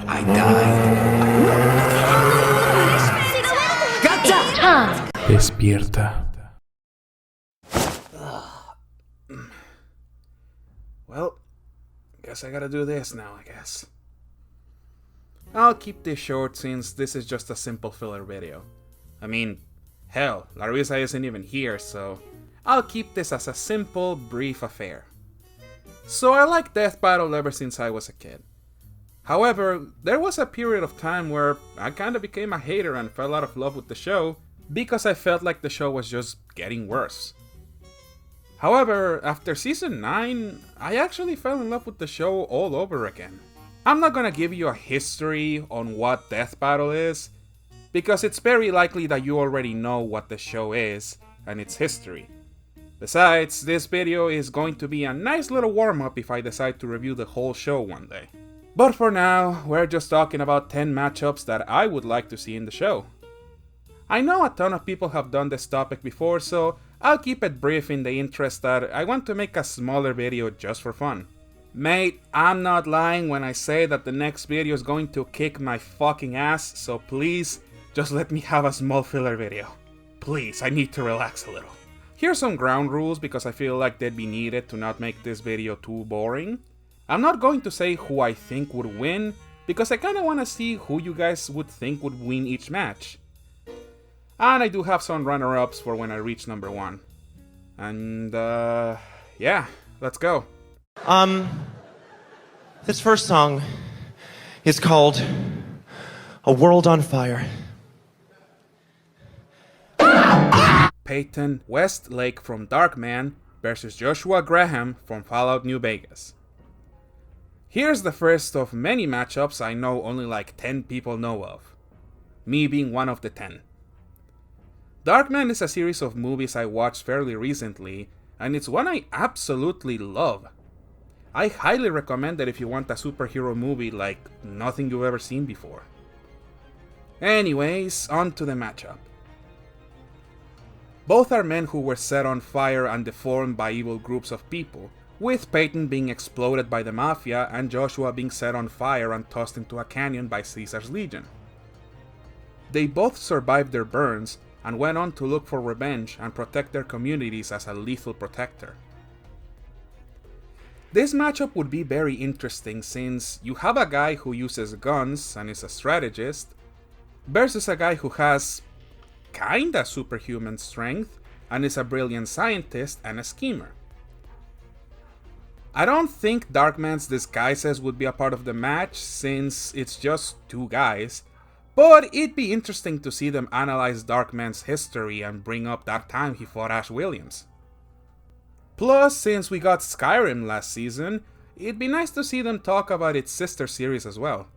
I died. ¡Gotcha! Despierta. Well, guess I gotta do this now, I guess. I'll keep this short since this is just a simple filler video. I mean, hell, Larissa isn't even here, so I'll keep this as a simple, brief affair. So I like Death Battle ever since I was a kid. However, there was a period of time where I kinda became a hater and fell out of love with the show because I felt like the show was just getting worse. However, after season 9, I actually fell in love with the show all over again. I'm not gonna give you a history on what Death Battle is, because it's very likely that you already know what the show is and its history. Besides, this video is going to be a nice little warm-up if I decide to review the whole show one day. But for now, we're just talking about 10 matchups that I would like to see in the show. I know a ton of people have done this topic before, so I'll keep it brief in the interest that I want to make a smaller video just for fun. Mate, I'm not lying when I say that the next video is going to kick my fucking ass, so please, just let me have a small filler video. Please, I need to relax a little. Here's some ground rules because I feel like they'd be needed to not make this video too boring. I'm not going to say who I think would win, because I kinda wanna see who you guys would think would win each match. And I do have some runner-ups for when I reach number 1. And, yeah, let's go. This first song is called A World on Fire. Peyton Westlake from Darkman versus Joshua Graham from Fallout New Vegas. Here's the first of many matchups I know only like 10 people know of, me being one of the 10. Darkman is a series of movies I watched fairly recently, and it's one I absolutely love. I highly recommend it if you want a superhero movie like nothing you've ever seen before. Anyways, on to the matchup. Both are men who were set on fire and deformed by evil groups of people, with Peyton being exploded by the Mafia and Joshua being set on fire and tossed into a canyon by Caesar's Legion. They both survived their burns and went on to look for revenge and protect their communities as a lethal protector. This matchup would be very interesting since you have a guy who uses guns and is a strategist, versus a guy who has kinda superhuman strength and is a brilliant scientist and a schemer. I don't think Darkman's disguises would be a part of the match since it's just two guys, but it'd be interesting to see them analyze Darkman's history and bring up that time he fought Ash Williams. Plus, since we got Skyrim last season, it'd be nice to see them talk about its sister series as well.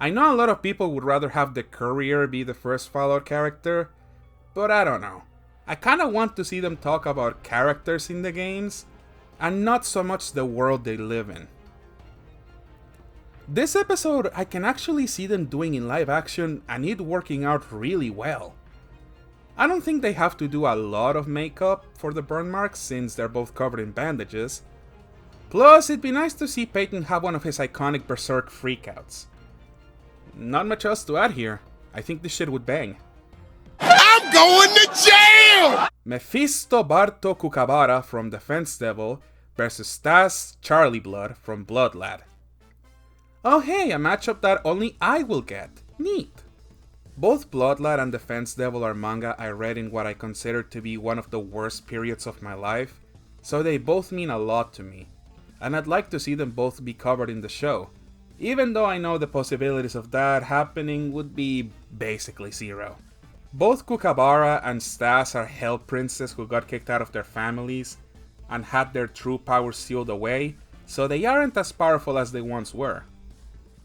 I know a lot of people would rather have the Courier be the first Fallout character, but I don't know. I kinda want to see them talk about characters in the games, and not so much the world they live in. This episode I can actually see them doing in live action and it working out really well. I don't think they have to do a lot of makeup for the burn marks since they're both covered in bandages. Plus, it'd be nice to see Peyton have one of his iconic Berserk freakouts. Not much else to add here. I think this shit would bang. I'm going to jail! Mephisto Barto Kukabara from Defense Devil versus Stas Charlie Blood from Blood Lad. Oh hey, a matchup that only I will get. Neat. Both Blood Lad and Defense Devil are manga I read in what I consider to be one of the worst periods of my life, so they both mean a lot to me, and I'd like to see them both be covered in the show, even though I know the possibilities of that happening would be basically zero. Both Kukabara and Stas are hell princes who got kicked out of their families and had their true powers sealed away, so they aren't as powerful as they once were.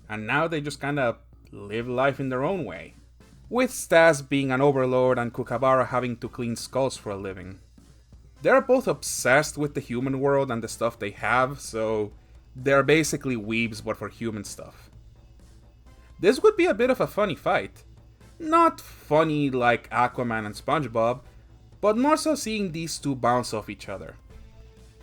And now they just kinda live life in their own way, with Stas being an overlord and Kukabara having to clean skulls for a living. They're both obsessed with the human world and the stuff they have, so they're basically weebs but for human stuff. This would be a bit of a funny fight. Not funny like Aquaman and SpongeBob, but more so seeing these two bounce off each other.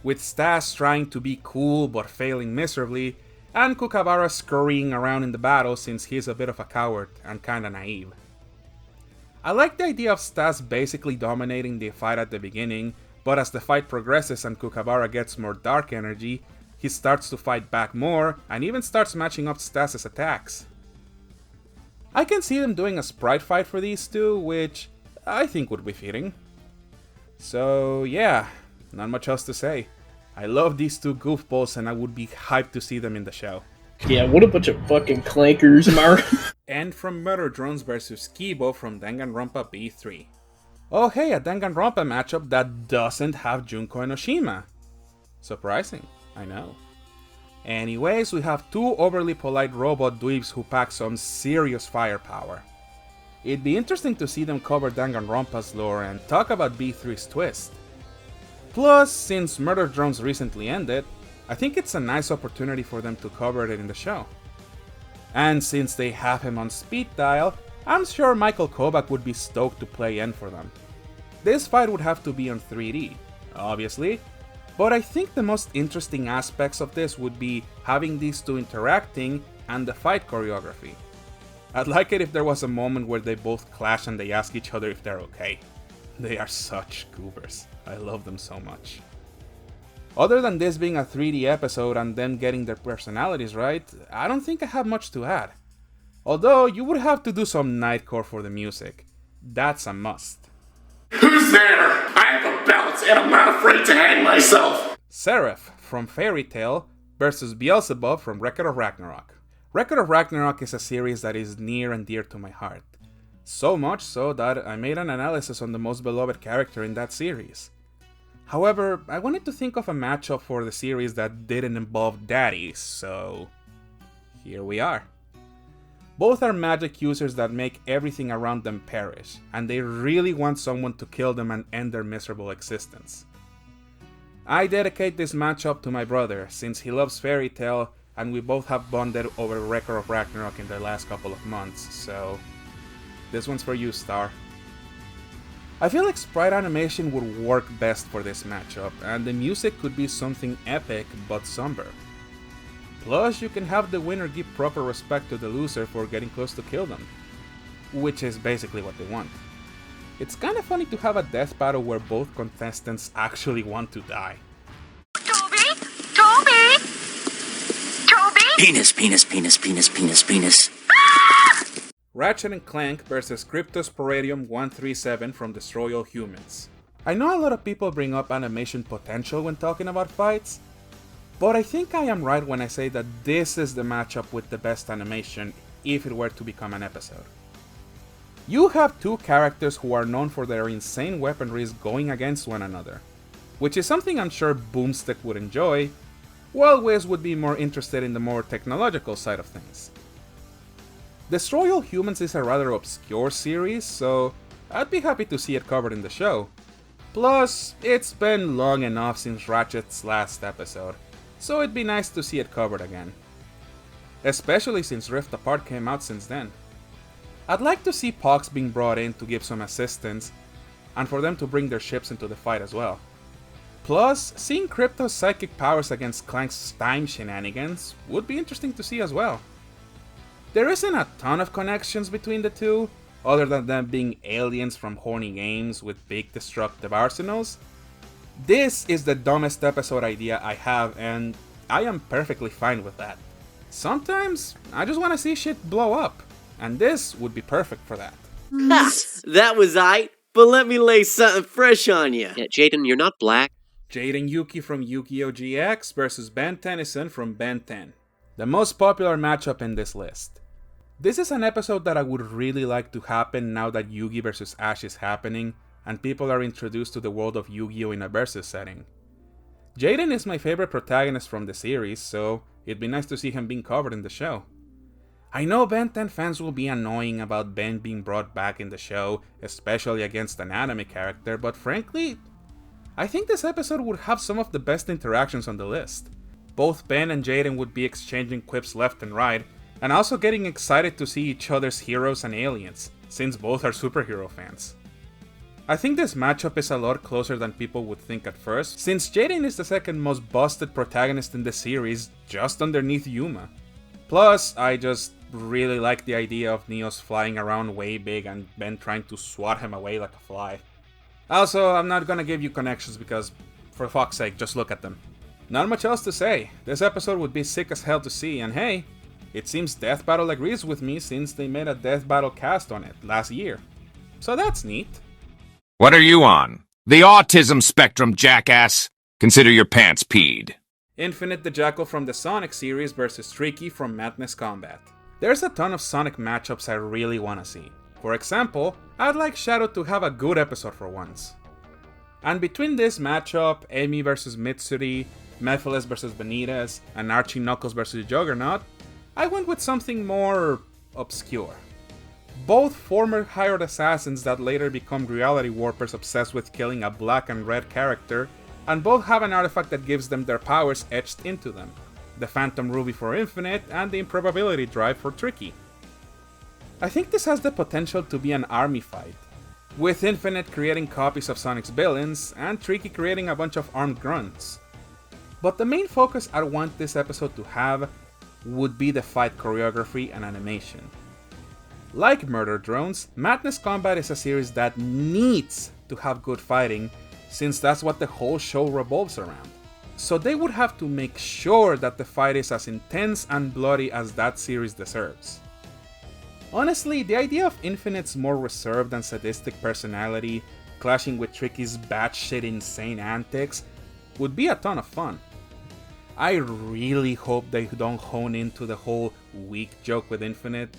with Stas trying to be cool but failing miserably, and Kookaburra scurrying around in the battle since he's a bit of a coward and kinda naive. I like the idea of Stas basically dominating the fight at the beginning, but as the fight progresses and Kookaburra gets more dark energy, he starts to fight back more and even starts matching up Stas's attacks. I can see them doing a sprite fight for these two, which I think would be fitting. So yeah, not much else to say. I love these two goofballs and I would be hyped to see them in the show. Yeah, what a bunch of fucking clankers, Mark. And from Murder Drones vs Kibo from Danganronpa B3. Oh hey, a Danganronpa matchup that doesn't have Junko and Oshima. Surprising, I know. Anyways, we have two overly polite robot dweebs who pack some serious firepower. It'd be interesting to see them cover Danganronpa's lore and talk about B3's twist. Plus, since Murder Drones recently ended, I think it's a nice opportunity for them to cover it in the show. And since they have him on speed dial, I'm sure Michael Kovac would be stoked to play N for them. This fight would have to be on 3D, obviously, but I think the most interesting aspects of this would be having these two interacting and the fight choreography. I'd like it if there was a moment where they both clash and they ask each other if they're okay. They are such goobers. I love them so much. Other than this being a 3D episode and them getting their personalities right, I don't think I have much to add. Although you would have to do some nightcore for the music. That's a must. Who's there? I have a belt and I'm not afraid to hang myself. Seraph from Fairy Tail versus Beelzebub from Record of Ragnarok. Record of Ragnarok is a series that is near and dear to my heart. So much so that I made an analysis on the most beloved character in that series. However, I wanted to think of a matchup for the series that didn't involve daddies, so here we are. Both are magic users that make everything around them perish, and they really want someone to kill them and end their miserable existence. I dedicate this matchup to my brother, since he loves Fairy Tail, and we both have bonded over Record of Ragnarok in the last couple of months, so this one's for you, Star. I feel like sprite animation would work best for this matchup, and the music could be something epic but somber. Plus, you can have the winner give proper respect to the loser for getting close to kill them, which is basically what they want. It's kinda funny to have a death battle where both contestants actually want to die. Toby? Toby? Toby? Penis, penis, penis, penis, penis, penis. Ratchet & Clank vs Cryptos Paradium 137 from Destroy All Humans. I know a lot of people bring up animation potential when talking about fights, but I think I am right when I say that this is the matchup with the best animation if it were to become an episode. You have two characters who are known for their insane weaponries going against one another, which is something I'm sure Boomstick would enjoy, while Wiz would be more interested in the more technological side of things. Destroy All Humans is a rather obscure series, so I'd be happy to see it covered in the show. Plus, it's been long enough since Ratchet's last episode, so it'd be nice to see it covered again. Especially since Rift Apart came out since then. I'd like to see Pox being brought in to give some assistance, and for them to bring their ships into the fight as well. Plus, seeing Crypto's psychic powers against Clank's time shenanigans would be interesting to see as well. There isn't a ton of connections between the two, other than them being aliens from horny games with big destructive arsenals. This is the dumbest episode idea I have, and I am perfectly fine with that. Sometimes, I just want to see shit blow up, and this would be perfect for that. That was aight, but let me lay something fresh on you. Yeah, Jaden, you're not black. Jade and Yuki from Yu-Gi-Oh! GX versus Ben Tennyson from Ben 10. The most popular matchup in this list. This is an episode that I would really like to happen now that Yugi vs Ash is happening, and people are introduced to the world of Yu-Gi-Oh! In a versus setting. Jaden is my favorite protagonist from the series, so it'd be nice to see him being covered in the show. I know Ben 10 fans will be annoying about Ben being brought back in the show, especially against an anime character, but frankly, I think this episode would have some of the best interactions on the list. Both Ben and Jaden would be exchanging quips left and right, and also getting excited to see each other's heroes and aliens, since both are superhero fans. I think this matchup is a lot closer than people would think at first, since Jaden is the second most busted protagonist in the series, just underneath Yuma. Plus, I just really like the idea of Neos flying around way big and Ben trying to swat him away like a fly. Also, I'm not gonna give you connections because, for fuck's sake, just look at them. Not much else to say. This episode would be sick as hell to see, and hey, it seems Death Battle agrees with me since they made a Death Battle cast on it last year. So that's neat. What are you on? The autism spectrum, jackass. Consider your pants peed. Infinite the Jackal from the Sonic series versus Tricky from Madness Combat. There's a ton of Sonic matchups I really wanna see. For example, I'd like Shadow to have a good episode for once. And between this matchup, Amy vs Mitsuri, Mephiles vs Benitez, and Archie Knuckles vs Juggernaut, I went with something more obscure. Both former hired assassins that later become reality warpers obsessed with killing a black and red character, and both have an artifact that gives them their powers etched into them. The Phantom Ruby for Infinite, and the Improbability Drive for Tricky. I think this has the potential to be an army fight, with Infinite creating copies of Sonic's villains, and Tricky creating a bunch of armed grunts. But the main focus I want this episode to have would be the fight choreography and animation. Like Murder Drones, Madness Combat is a series that needs to have good fighting, since that's what the whole show revolves around. So they would have to make sure that the fight is as intense and bloody as that series deserves. Honestly, the idea of Infinite's more reserved and sadistic personality clashing with Tricky's batshit insane antics would be a ton of fun. I really hope they don't hone into the whole weak joke with Infinite.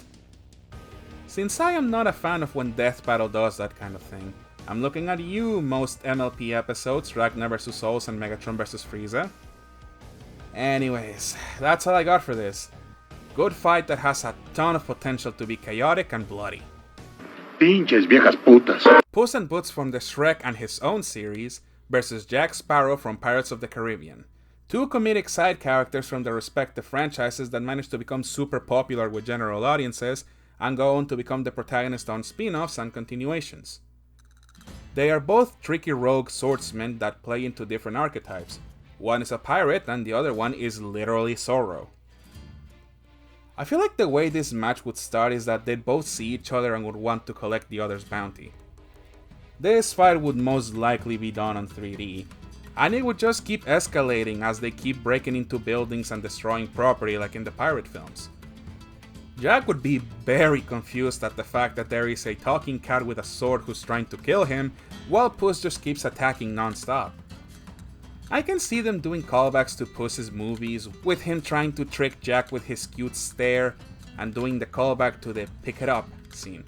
Since I am not a fan of when Death Battle does that kind of thing, I'm looking at you, most MLP episodes, Ragnar vs Souls and Megatron vs Frieza. Anyways, that's all I got for this. Good fight that has a ton of potential to be chaotic and bloody. Pinches viejas putas. Puss in Boots from the Shrek and His Own series versus Jack Sparrow from Pirates of the Caribbean. Two comedic side characters from their respective franchises that managed to become super popular with general audiences and go on to become the protagonist on spin-offs and continuations. They are both tricky rogue swordsmen that play into different archetypes. One is a pirate and the other one is literally Zorro. I feel like the way this match would start is that they'd both see each other and would want to collect the other's bounty. This fight would most likely be done on 3D, and it would just keep escalating as they keep breaking into buildings and destroying property like in the pirate films. Jack would be very confused at the fact that there is a talking cat with a sword who's trying to kill him, while Puss just keeps attacking non-stop. I can see them doing callbacks to Puss's movies, with him trying to trick Jack with his cute stare, and doing the callback to the pick it up scene.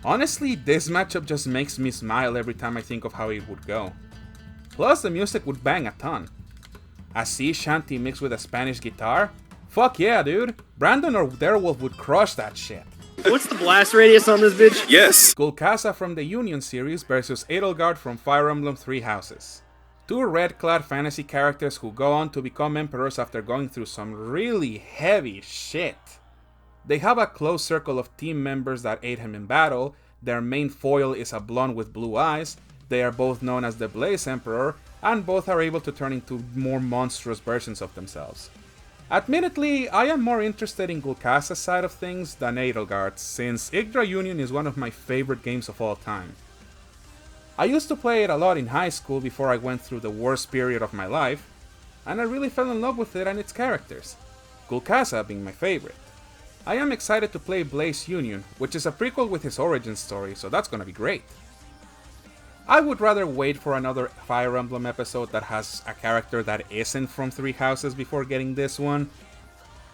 Honestly, this matchup just makes me smile every time I think of how it would go. Plus, the music would bang a ton. A sea shanty mixed with a Spanish guitar? Fuck yeah, dude. Brandon or Darewolf would crush that shit. What's the blast radius on this bitch? Yes. Gulkasa from the Union series versus Edelgard from Fire Emblem Three Houses. Two red-clad fantasy characters who go on to become emperors after going through some really heavy shit. They have a close circle of team members that aid him in battle. Their main foil is a blonde with blue eyes. They are both known as the Blaze Emperor, and both are able to turn into more monstrous versions of themselves. Admittedly, I am more interested in Gulkasa's side of things than Edelgard's, since Yggdra Union is one of my favorite games of all time. I used to play it a lot in high school before I went through the worst period of my life, and I really fell in love with it and its characters, Gulkasa being my favorite. I am excited to play Blaze Union, which is a prequel with his origin story, so that's gonna be great. I would rather wait for another Fire Emblem episode that has a character that isn't from Three Houses before getting this one,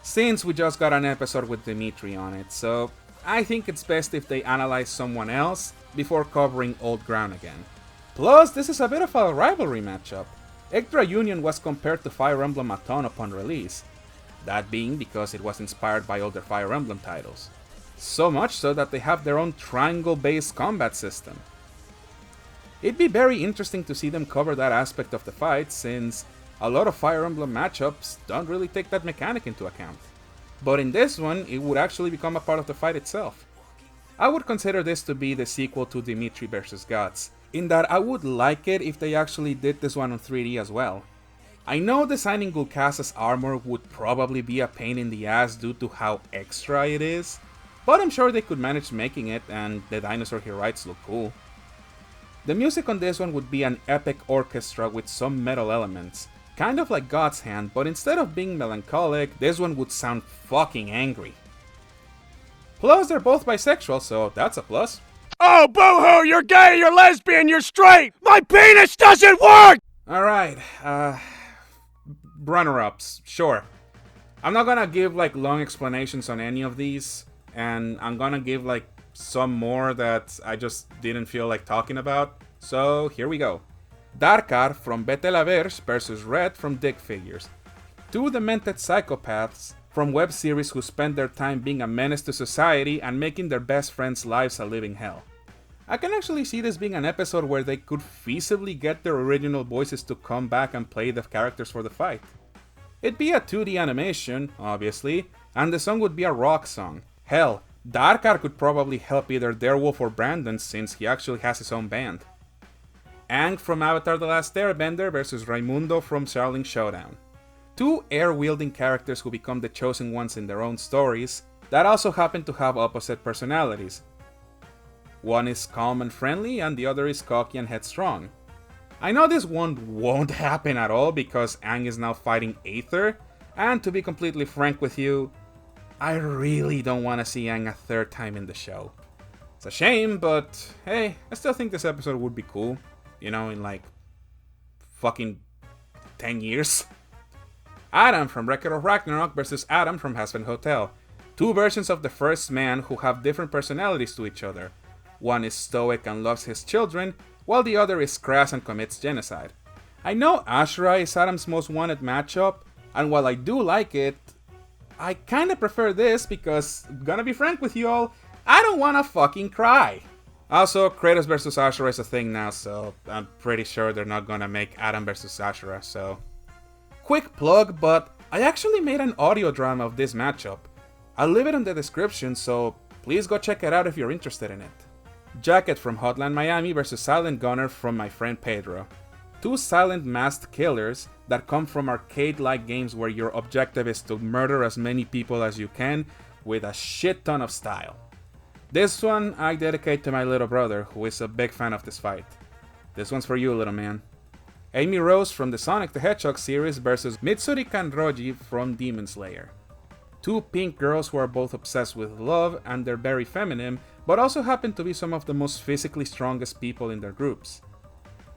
since we just got an episode with Dimitri on it, so I think it's best if they analyze someone else before covering old ground again. Plus, this is a bit of a rivalry matchup. Yggdra Union was compared to Fire Emblem a ton upon release, that being because it was inspired by older Fire Emblem titles. So much so that they have their own triangle-based combat system. It'd be very interesting to see them cover that aspect of the fight, since a lot of Fire Emblem matchups don't really take that mechanic into account. But in this one, it would actually become a part of the fight itself. I would consider this to be the sequel to Dimitri vs. Guts, in that I would like it if they actually did this one on 3D as well. I know designing Gulkasa's armor would probably be a pain in the ass due to how extra it is, but I'm sure they could manage making it and the dinosaur he rides look cool. The music on this one would be an epic orchestra with some metal elements, kind of like God's Hand, but instead of being melancholic, this one would sound fucking angry. Plus, they're both bisexual, so that's a plus. Oh, boo-hoo! You're gay, you're lesbian, you're straight! My penis doesn't work! Alright, runner-ups, sure. I'm not gonna give like long explanations on any of these, and I'm gonna give like some more that I just didn't feel like talking about, so here we go. Darkar from AnalyZer's versus Red from Dick Figures. Two demented psychopaths from web series who spend their time being a menace to society and making their best friends' lives a living hell. I can actually see this being an episode where they could feasibly get their original voices to come back and play the characters for the fight. It'd be a 2D animation, obviously, and the song would be a rock song. Hell, Darkar could probably help either Darewolf or Brandon since he actually has his own band. Aang from Avatar The Last Airbender versus Raimundo from Shaolin Showdown. Two air-wielding characters who become the chosen ones in their own stories that also happen to have opposite personalities. One is calm and friendly and the other is cocky and headstrong. I know this one won't happen at all because Aang is now fighting Aether, and to be completely frank with you, I really don't want to see Aang a third time in the show. It's a shame, but hey, I still think this episode would be cool. You know, in like fucking 10 years. Adam from Record of Ragnarok versus Adam from Hazbin Hotel. Two versions of the first man who have different personalities to each other. One is stoic and loves his children, while the other is crass and commits genocide. I know Ashura is Adam's most wanted matchup, and while I do like it, I kinda prefer this because, gonna be frank with you all, I don't wanna fucking cry. Also, Kratos vs Ashura is a thing now, so I'm pretty sure they're not gonna make Adam vs Ashura, so... Quick plug, but I actually made an audio drama of this matchup. I'll leave it in the description, so please go check it out if you're interested in it. Jacket from Hotline Miami versus Silent Gunner from my friend Pedro. Two silent masked killers that come from arcade-like games where your objective is to murder as many people as you can with a shit ton of style. This one I dedicate to my little brother, who is a big fan of this fight. This one's for you, little man. Amy Rose from the Sonic the Hedgehog series versus Mitsuri Kanroji from Demon Slayer. Two pink girls who are both obsessed with love and they're very feminine, but also happen to be some of the most physically strongest people in their groups.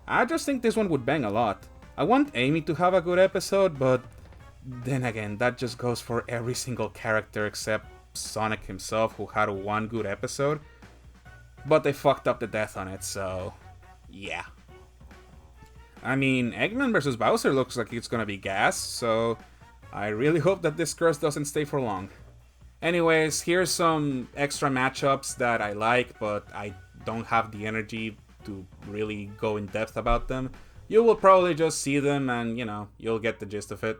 I just think this one would bang a lot. I want Amy to have a good episode, but then again, that just goes for every single character except Sonic himself, who had one good episode. But they fucked up the death on it, so yeah. I mean, Eggman vs. Bowser looks like it's gonna be gas, so I really hope that this curse doesn't stay for long. Anyways, here's some extra matchups that I like, but I don't have the energy to really go in depth about them. You will probably just see them and, you know, you'll get the gist of it.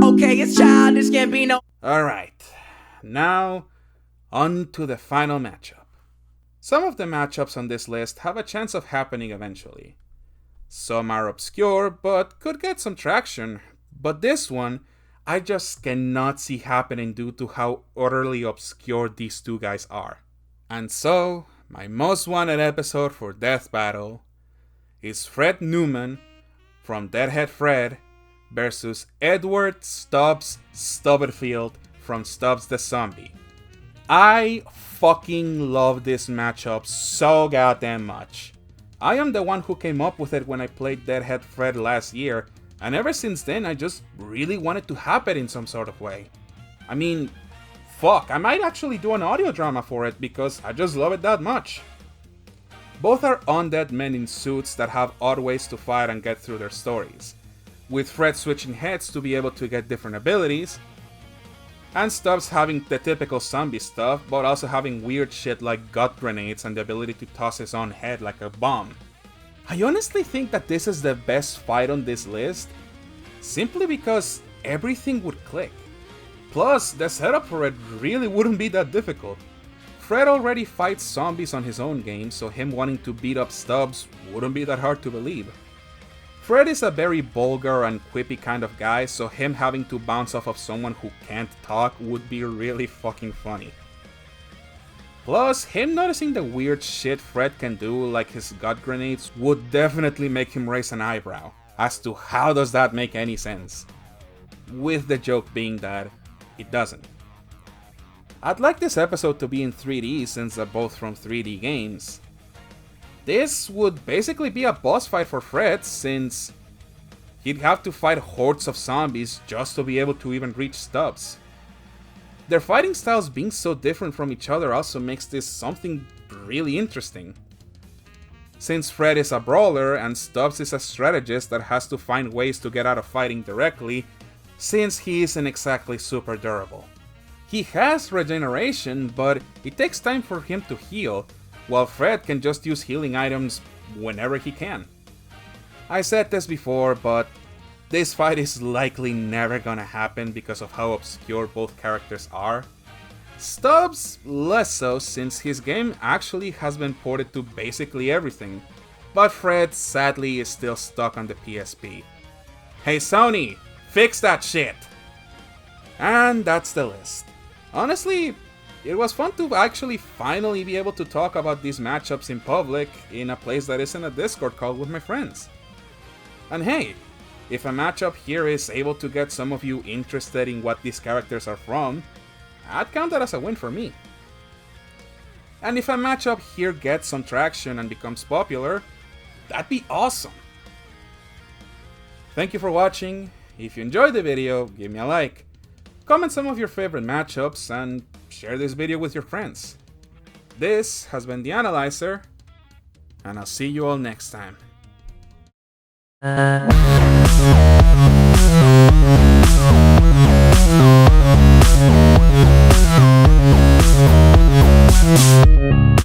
Okay, it's childish, Gambino. Alright, now on to the final matchup. Some of the matchups on this list have a chance of happening eventually. Some are obscure, but could get some traction. But this one, I just cannot see happening due to how utterly obscure these two guys are. And so, my most wanted episode for Death Battle is Fred Newman from Deadhead Fred versus Edward Stubbs Stubblefield from Stubbs the Zombie. I fucking love this matchup so goddamn much. I am the one who came up with it when I played Deadhead Fred last year, and ever since then I just really want it to happen in some sort of way. I mean, fuck, I might actually do an audio drama for it because I just love it that much. Both are undead men in suits that have odd ways to fight and get through their stories, with Fred switching heads to be able to get different abilities, and Stubbs having the typical zombie stuff, but also having weird shit like gut grenades and the ability to toss his own head like a bomb. I honestly think that this is the best fight on this list, simply because everything would click. Plus, the setup for it really wouldn't be that difficult. Fred already fights zombies on his own game, so him wanting to beat up Stubbs wouldn't be that hard to believe. Fred is a very vulgar and quippy kind of guy, so him having to bounce off of someone who can't talk would be really fucking funny. Plus, him noticing the weird shit Fred can do, like his gut grenades, would definitely make him raise an eyebrow, as to how does that make any sense. With the joke being that it doesn't. I'd like this episode to be in 3D since they're both from 3D games. This would basically be a boss fight for Fred, since he'd have to fight hordes of zombies just to be able to even reach Stubbs. Their fighting styles being so different from each other also makes this something really interesting. Since Fred is a brawler and Stubbs is a strategist that has to find ways to get out of fighting directly, since he isn't exactly super durable. He has regeneration, but it takes time for him to heal, while Fred can just use healing items whenever he can. I said this before, but this fight is likely never gonna happen because of how obscure both characters are. Stubbs less so, since his game actually has been ported to basically everything, but Fred sadly is still stuck on the PSP. Hey Sony, fix that shit! And that's the list. Honestly, it was fun to actually finally be able to talk about these matchups in public in a place that isn't a Discord call with my friends. And hey, if a matchup here is able to get some of you interested in what these characters are from, I'd count that as a win for me. And if a matchup here gets some traction and becomes popular, that'd be awesome. Thank you for watching. If you enjoyed the video, give me a like, comment some of your favorite matchups, and share this video with your friends. This has been the AnalyZer, and I'll see you all next time.